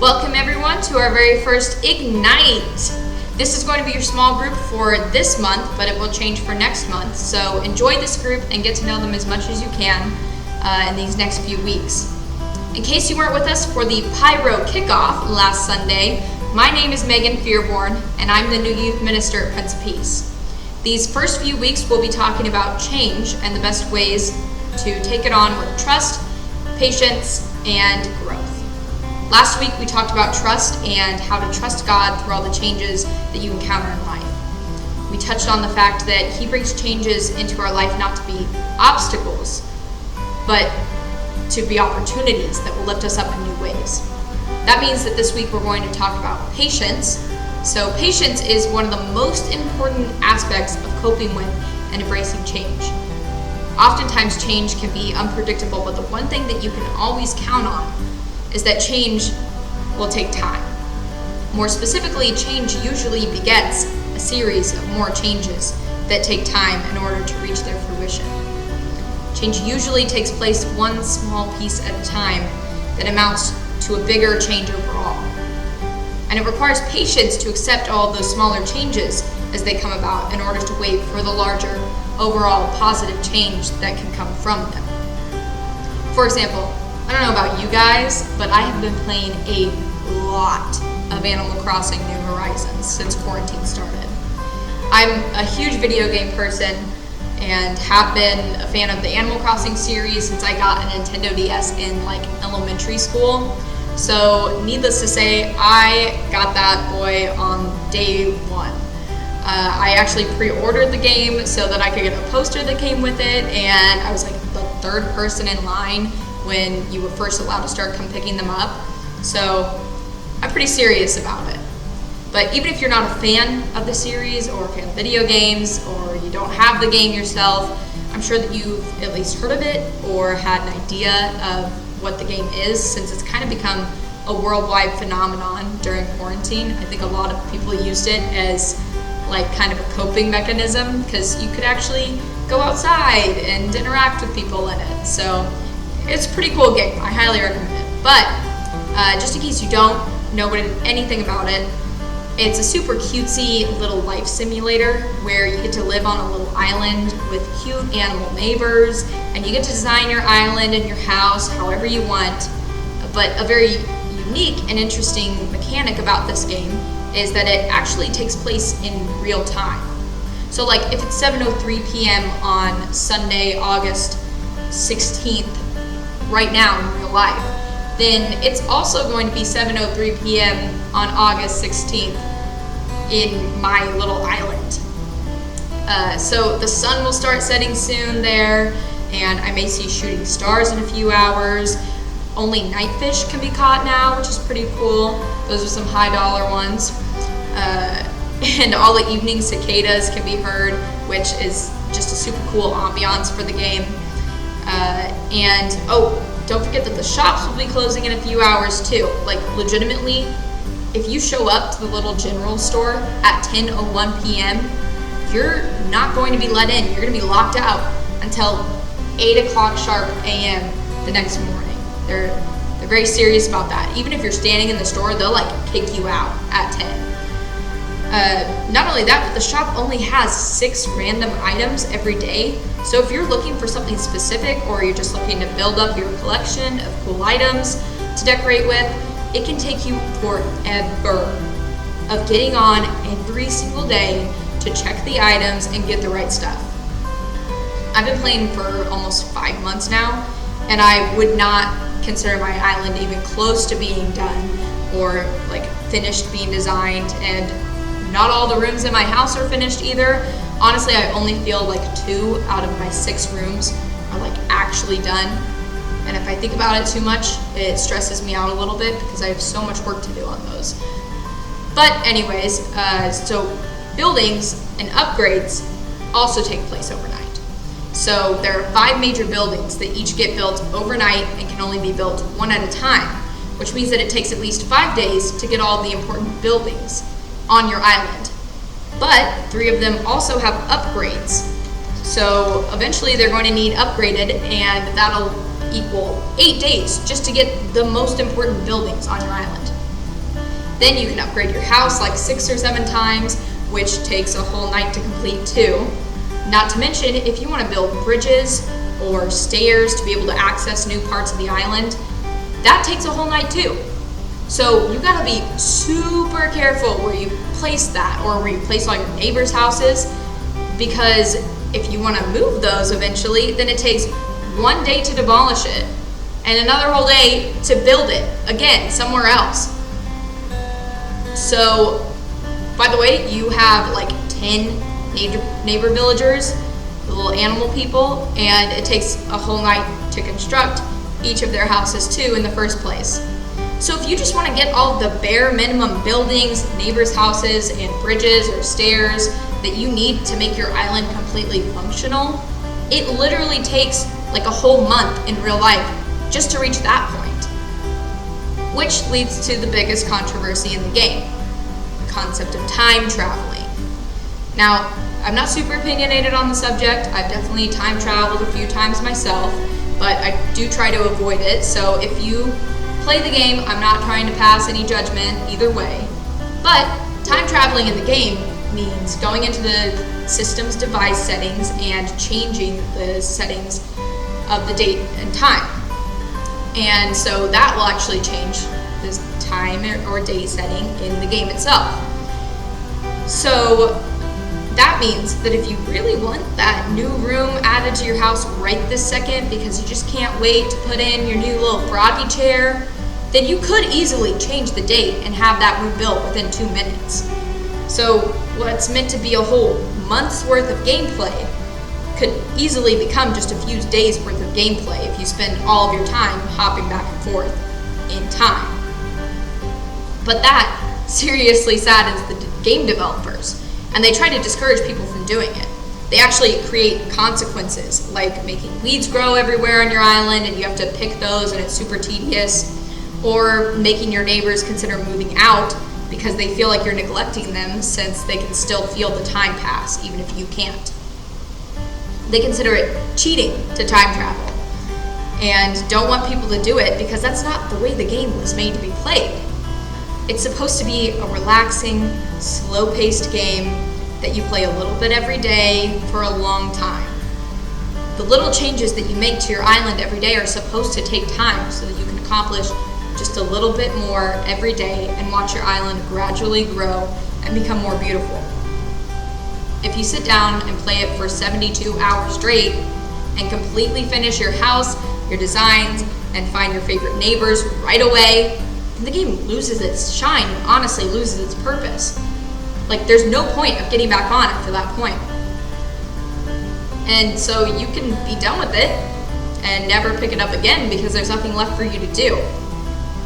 Welcome everyone to our very first IgNight. This is going to be your small group for this month, but it will change for next month. So enjoy this group and get to know them as much as you can in these next few weeks. In case you weren't with us for the Pyro kickoff last Sunday, my name is Megan Fearborn and I'm the new youth minister at Prince of Peace. These first few weeks we'll be talking about change and the best ways to take it on with trust, patience, and growth. Last week we talked about trust and how to trust God through all the changes that you encounter in life. We touched on the fact that He brings changes into our life not to be obstacles, but to be opportunities that will lift us up in new ways. That means that this week we're going to talk about patience. So patience is one of the most important aspects of coping with and embracing change. Oftentimes change can be unpredictable, but the one thing that you can always count on is that change will take time. More specifically, change usually begets a series of more changes that take time in order to reach their fruition. Change usually takes place one small piece at a time that amounts to a bigger change overall. And it requires patience to accept all of those smaller changes as they come about in order to wait for the larger overall positive change that can come from them. For example, I don't know about you guys, but I have been playing a lot of Animal Crossing New Horizons since quarantine started. I'm a huge video game person and have been a fan of the Animal Crossing series since I got a Nintendo DS in elementary school. So needless to say, I got that boy on day one. I actually pre-ordered the game so that I could get a poster that came with it, and I was the third person in line when you were first allowed to start come picking them up. So I'm pretty serious about it. But even if you're not a fan of the series or a fan of video games or you don't have the game yourself, I'm sure that you've at least heard of it or had an idea of what the game is, since it's kind of become a worldwide phenomenon during quarantine. I think a lot of people used it as kind of a coping mechanism because you could actually go outside and interact with people in it. So it's a pretty cool game. I highly recommend it. But just in case you don't know anything about it, it's a super cutesy little life simulator where you get to live on a little island with cute animal neighbors, and you get to design your island and your house however you want. But a very unique and interesting mechanic about this game is that it actually takes place in real time. So if it's 7:03 p.m. on Sunday, August 16th, right now in real life, then it's also going to be 7:03 p.m. on August 16th in my little island. So the sun will start setting soon there, and I may see shooting stars in a few hours. Only night fish can be caught now, which is pretty cool. Those are some high dollar ones. And all the evening cicadas can be heard, which is just a super cool ambiance for the game. And don't forget that the shops will be closing in a few hours too. Legitimately, if you show up to the little general store at 10:01 p.m., you're not going to be let in. You're going to be locked out until 8 o'clock sharp a.m. the next morning. They're very serious about that. Even if you're standing in the store, they'll kick you out at 10. Not only that, but the shop only has 6 random items every day. So if you're looking for something specific, or you're just looking to build up your collection of cool items to decorate with, it can take you forever of getting on every single day to check the items and get the right stuff. I've been playing for almost 5 months now, and I would not consider my island even close to being done or finished being designed, and not all the rooms in my house are finished either. Honestly, I only feel 2 out of my 6 rooms are actually done. And if I think about it too much, it stresses me out a little bit because I have so much work to do on those. But anyways, so buildings and upgrades also take place overnight. So there are 5 major buildings that each get built overnight and can only be built one at a time, which means that it takes at least 5 days to get all the important buildings on your island. But 3 of them also have upgrades. So eventually they're going to need upgraded, and that'll equal 8 days just to get the most important buildings on your island. Then you can upgrade your house like 6 or 7 times, which takes a whole night to complete too. Not to mention, if you want to build bridges or stairs to be able to access new parts of the island, that takes a whole night too. So you gotta be super careful where you place that or where you place all your neighbors' houses, because if you want to move those eventually, then it takes 1 day to demolish it and another whole day to build it again somewhere else. So, by the way, you have like 10 neighbor villagers, the little animal people, and it takes a whole night to construct each of their houses too in the first place. So if you just want to get all the bare minimum buildings, neighbors' houses, and bridges or stairs that you need to make your island completely functional, it literally takes like a whole month in real life just to reach that point. Which leads to the biggest controversy in the game, the concept of time traveling. Now, I'm not super opinionated on the subject. I've definitely time traveled a few times myself, but I do try to avoid it. So if you play the game, I'm not trying to pass any judgment either way. But time traveling in the game means going into the system's device settings and changing the settings of the date and time. And so that will actually change this time or date setting in the game itself. So that means that if you really want that new room added to your house right this second because you just can't wait to put in your new little froggy chair, then you could easily change the date and have that room built within 2 minutes. So what's meant to be a whole month's worth of gameplay could easily become just a few days worth of gameplay if you spend all of your time hopping back and forth in time. But that seriously saddens the game developers, and they try to discourage people from doing it. They actually create consequences, like making weeds grow everywhere on your island and you have to pick those and it's super tedious, or making your neighbors consider moving out because they feel like you're neglecting them since they can still feel the time pass even if you can't. They consider it cheating to time travel and don't want people to do it because that's not the way the game was made to be played. It's supposed to be a relaxing, slow-paced game that you play a little bit every day for a long time. The little changes that you make to your island every day are supposed to take time so that you can accomplish just a little bit more every day and watch your island gradually grow and become more beautiful. If you sit down and play it for 72 hours straight and completely finish your house, your designs, and find your favorite neighbors right away, then the game loses its shine and honestly loses its purpose. Like, there's no point of getting back on after that point. And so you can be done with it and never pick it up again because there's nothing left for you to do.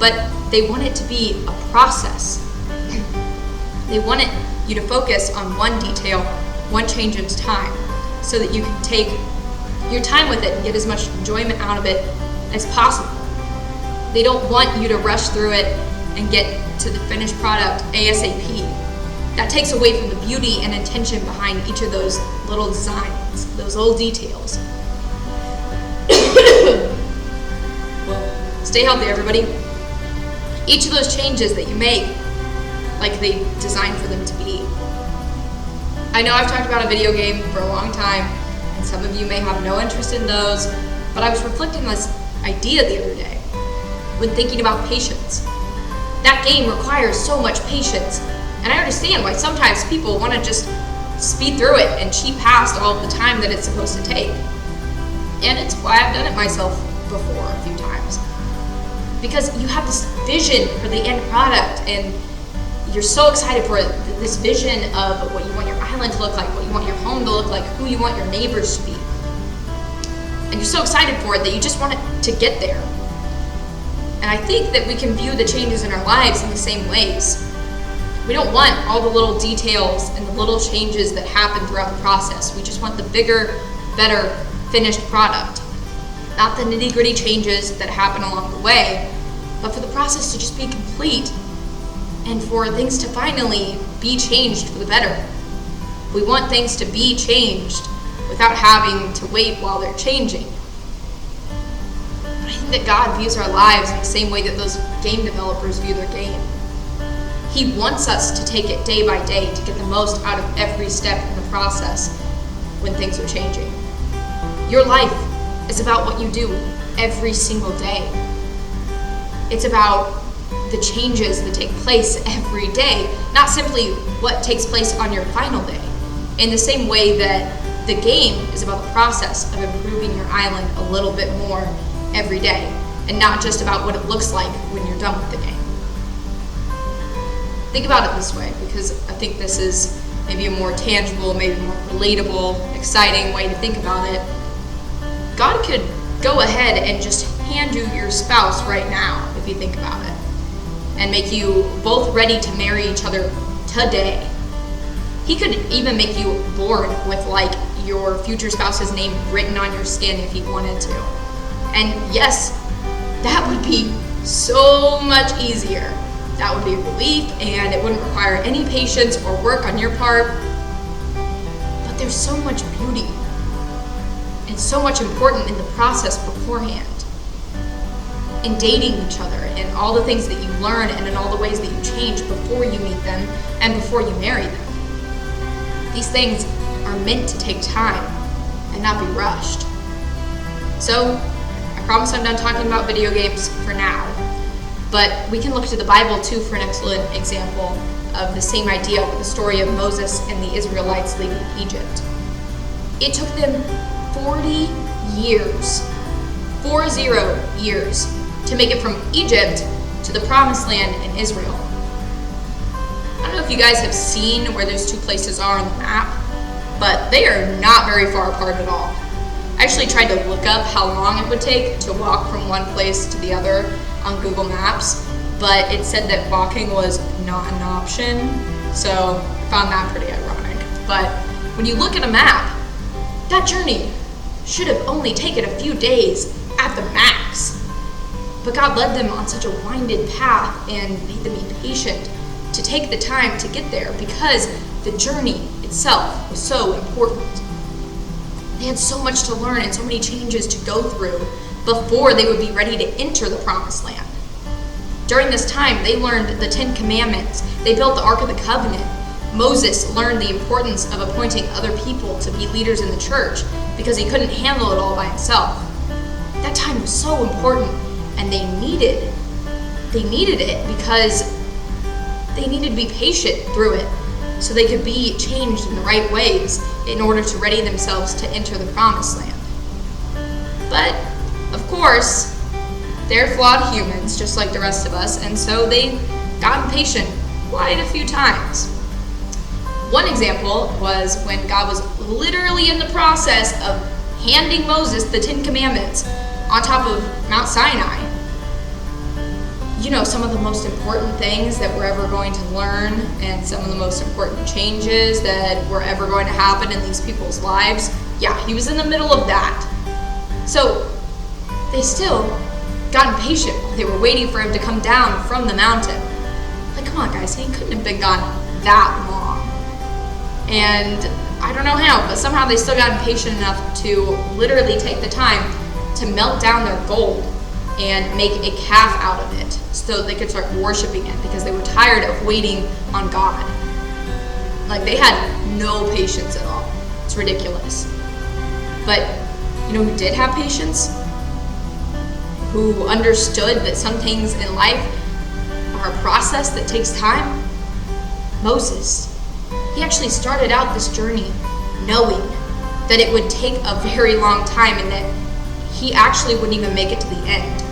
But they want it to be a process. They want you to focus on one detail, one change at a time, so that you can take your time with it and get as much enjoyment out of it as possible. They don't want you to rush through it and get to the finished product ASAP. That takes away from the beauty and intention behind each of those little designs, those little details. Well, stay healthy, everybody. Each of those changes that you make, like they designed for them to be. I know I've talked about a video game for a long time, and some of you may have no interest in those, but I was reflecting on this idea the other day when thinking about patience. That game requires so much patience, and I understand why sometimes people want to just speed through it and cheat past all of the time that it's supposed to take. And it's why I've done it myself before a few times. Because you have this vision for the end product, and you're so excited for this vision of what you want your island to look like, what you want your home to look like, who you want your neighbors to be. And you're so excited for it that you just want it to get there. And I think that we can view the changes in our lives in the same ways. We don't want all the little details and the little changes that happen throughout the process. We just want the bigger, better, finished product. Not the nitty-gritty changes that happen along the way, but for the process to just be complete and for things to finally be changed for the better. We want things to be changed without having to wait while they're changing. But I think that God views our lives in the same way that those game developers view their game. He wants us to take it day by day to get the most out of every step in the process when things are changing. Your life is about what you do every single day. It's about the changes that take place every day, not simply what takes place on your final day. In the same way that the game is about the process of improving your island a little bit more every day, and not just about what it looks like when you're done with the game. Think about it this way, because I think this is maybe a more tangible, maybe more relatable, exciting way to think about it. God could go ahead and just hand you your spouse right now, if you think about it, and make you both ready to marry each other today. He could even make you born with like your future spouse's name written on your skin if he wanted to. And yes, that would be so much easier. That would be a relief, and it wouldn't require any patience or work on your part. But there's so much beauty and so much important in the process beforehand. In dating each other, and all the things that you learn, and in all the ways that you change before you meet them and before you marry them. These things are meant to take time and not be rushed. So, I promise I'm done talking about video games for now, but we can look to the Bible too for an excellent example of the same idea with the story of Moses and the Israelites leaving Egypt. It took them 40 years, 40 years, to make it from Egypt to the Promised Land in Israel. I don't know if you guys have seen where those two places are on the map, but they are not very far apart at all. I actually tried to look up how long it would take to walk from one place to the other on Google Maps, but it said that walking was not an option, so I found that pretty ironic. But when you look at a map, that journey should have only taken a few days at the max. But God led them on such a winded path and made them be patient to take the time to get there because the journey itself was so important. They had so much to learn and so many changes to go through before they would be ready to enter the Promised Land. During this time, they learned the 10 Commandments. They built the Ark of the Covenant. Moses learned the importance of appointing other people to be leaders in the church because he couldn't handle it all by himself. That time was so important, and they needed it because they needed to be patient through it so they could be changed in the right ways in order to ready themselves to enter the Promised Land. But, of course, they're flawed humans just like the rest of us, and so they got impatient quite a few times. One example was when God was literally in the process of handing Moses the 10 Commandments on top of Mount Sinai. You know, some of the most important things that we're ever going to learn and some of the most important changes that were ever going to happen in these people's lives. Yeah, he was in the middle of that. So they still got impatient while they were waiting for him to come down from the mountain. Like, come on guys, he couldn't have been gone that long. And I don't know how, but somehow they still got impatient enough to literally take the time to melt down their gold and make a calf out of it so they could start worshiping it because they were tired of waiting on God. Like, they had no patience at all. It's ridiculous. But you know who did have patience? Who understood that some things in life are a process that takes time? Moses. He actually started out this journey knowing that it would take a very long time and that he actually wouldn't even make it to the end.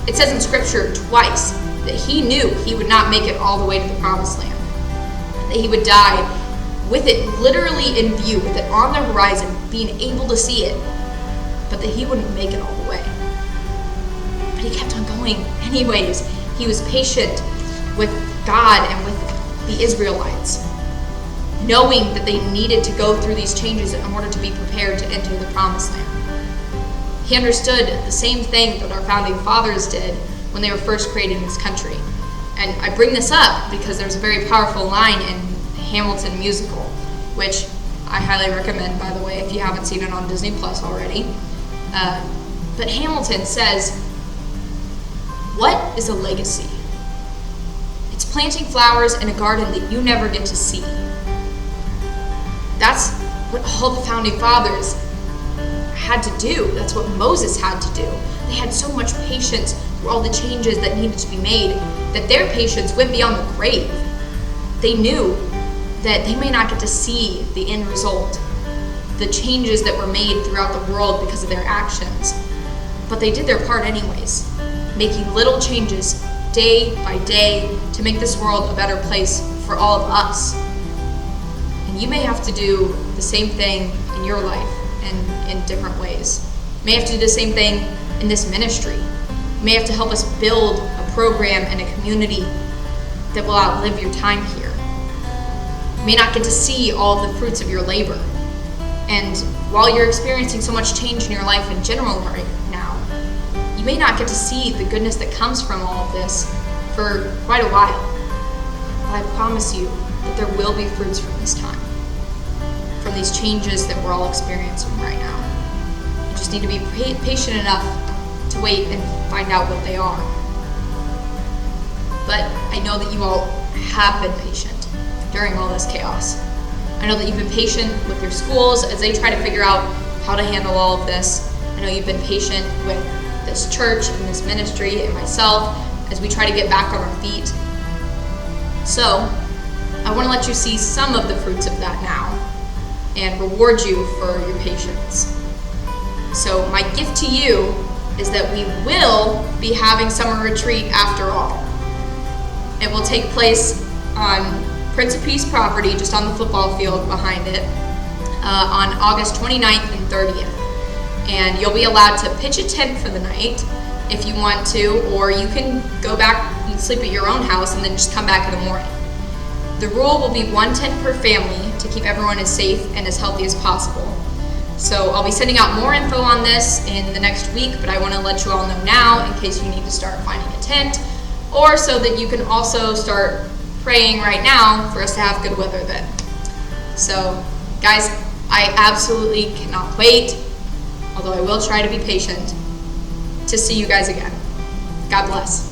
It says in scripture twice that he knew he would not make it all the way to the Promised Land. That he would die with it literally in view, with it on the horizon, being able to see it, but that he wouldn't make it all the way. But he kept on going anyways. He was patient with God and with the Israelites, knowing that they needed to go through these changes in order to be prepared to enter the Promised Land. He understood the same thing that our founding fathers did when they were first creating this country. And I bring this up because there's a very powerful line in Hamilton musical, which I highly recommend, by the way, if you haven't seen it on Disney Plus already. But Hamilton says, "What is a legacy? It's It's planting flowers in a garden that you never get to see. That's what all the founding fathers had to do. That's what Moses had to do. They had so much patience for all the changes that needed to be made that their patience went beyond the grave. They knew that they may not get to see the end result, the changes that were made throughout the world because of their actions, but they did their part anyways, making little changes day by day to make this world a better place for all of us. And you may have to do the same thing in your life and in different ways. You may have to do the same thing in this ministry. You may have to help us build a program and a community that will outlive your time here. You may not get to see all of the fruits of your labor. And while you're experiencing so much change in your life in general right now, you may not get to see the goodness that comes from all of this for quite a while. But I promise you that there will be fruits from this time, from these changes that we're all experiencing right now. You just need to be patient enough to wait and find out what they are. But I know that you all have been patient during all this chaos. I know that you've been patient with your schools as they try to figure out how to handle all of this. I know you've been patient with this church and this ministry and myself as we try to get back on our feet. So, I want to let you see some of the fruits of that now and reward you for your patience. So, my gift to you is that we will be having summer retreat after all. It will take place on Prince of Peace property, just on the football field behind it, on August 29th and 30th. And you'll be allowed to pitch a tent for the night if you want to, or you can go back and sleep at your own house and then just come back in the morning. The rule will be 1 tent per family to keep everyone as safe and as healthy as possible. So I'll be sending out more info on this in the next week, but I want to let you all know now in case you need to start finding a tent, or so that you can also start praying right now for us to have good weather then. So, guys, I absolutely cannot wait, although I will try to be patient, to see you guys again. God bless.